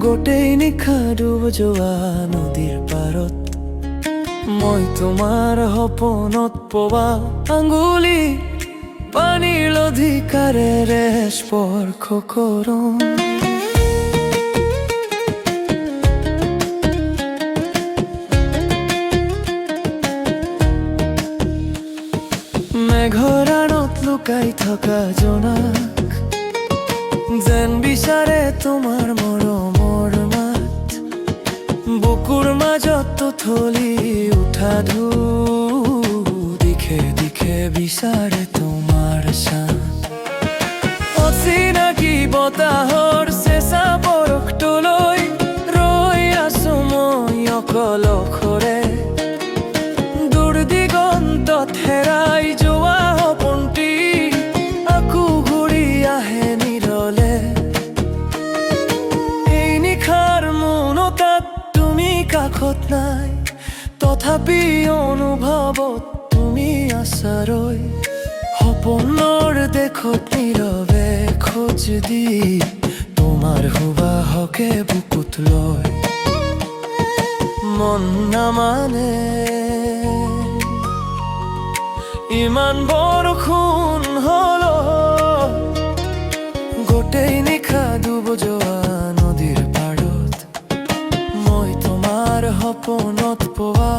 গোটেই নিশা ডুব যোৱা নদীৰ পাৰত মই তোমাৰ সপোনত পোৱা আঙুলি পানীৰ অধিকাৰেৰে স্পৰ্শ কৰোঁ। মেঘৰ আঁৰত লুকাই থকা জোনাক যেন বিচাৰে তোমাৰ মৰমৰ মাত, বুকুৰ মাজত থলি উঠা দিশে দিশে বিচাৰে তোমাৰ ছাঁ। অচিনাকি বতাহৰ চেঁচা বৰষটোলৈ ৰৈ আছো মই অকলশৰে, দুৰ্দিগন্তত হেৰাই যোৱা সপোনটি আকৌ ঘূৰি আহে নিৰলে। এই নিশাৰ মৌনতাত তুমি কাষত নাই, তথাপি অনুভৱত তুমি আছা ৰৈ। সপোনৰ দেশত নীৰৱে খোজ দি তোমাৰ সুবাসকে বুকুত লৈ মন নামানে ইমান বৰষুণ হলো, গোটেই নিশা ডুব যোৱা নদীৰ পাৰত মই তোমাৰ সপোনত পোৱা